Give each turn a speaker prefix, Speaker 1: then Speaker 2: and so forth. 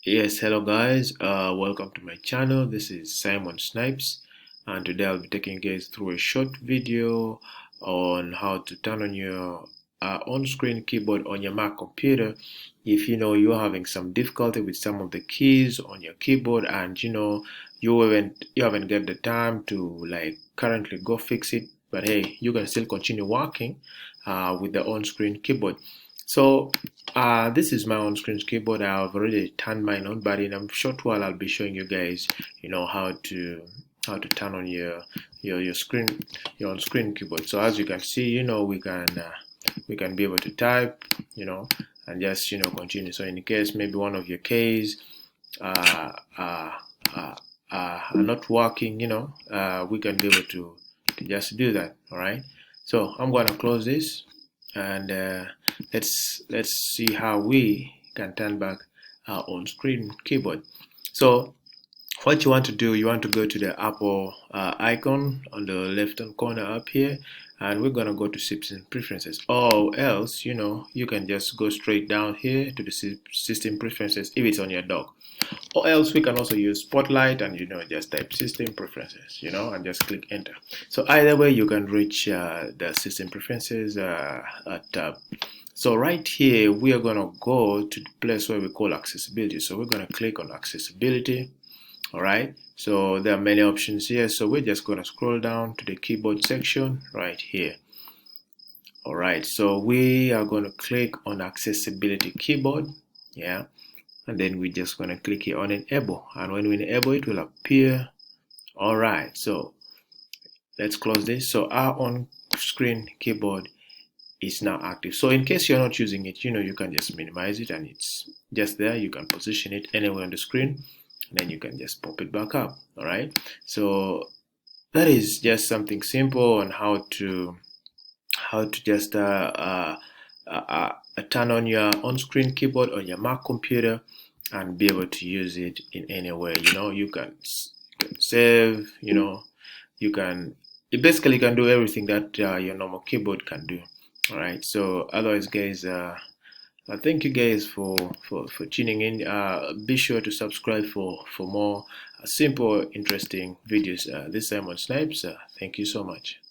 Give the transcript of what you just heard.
Speaker 1: Yes, hello guys, welcome to my channel. This is Simon Snipes, and today I'll be taking you guys through a short video on how to turn on your on-screen keyboard on your Mac computer if you're having some difficulty with some of the keys on your keyboard, and you haven't got the time to currently go fix it, but hey, you can still continue working with the on-screen keyboard. So this is my on-screen keyboard. I've already turned mine on, but in a short while I'll be showing you guys, how to turn on your screen, your on-screen keyboard. So as you can see, we can be able to type, and just continue. So in case maybe one of your keys are not working, we can be able to just do that. All right. So I'm going to close this, and let's see how we can turn back our on-screen keyboard. So what you want to do, you want to go to the Apple icon on the left-hand corner up here, and we're going to go to System Preferences, or else you can just go straight down here to the System Preferences if it's on your dock, or else we can also use Spotlight and just type System Preferences, and just click Enter. So either way you can reach the System Preferences tab. So right here we are going to go to the place where we call Accessibility. So we're going to click on Accessibility. All right, so there are many options here, so we're just going to scroll down to the keyboard section right here. All right, so we are going to click on Accessibility Keyboard, yeah, and then we're just going to click here on Enable, and when we enable it will appear. All right, so let's close this. So our on-screen keyboard is now active. So in case you're not using it, you can just minimize it, and it's just there. You can position it anywhere on the screen, and then you can just pop it back up. All right, so that is just something simple on how to just turn on your on-screen keyboard on your Mac computer and be able to use it in any way. You can save, it basically can do everything that your normal keyboard can do. All right, so otherwise guys, I thank you guys for tuning in. Be sure to subscribe for more simple, interesting videos. This is Simon Snipes. Thank you so much.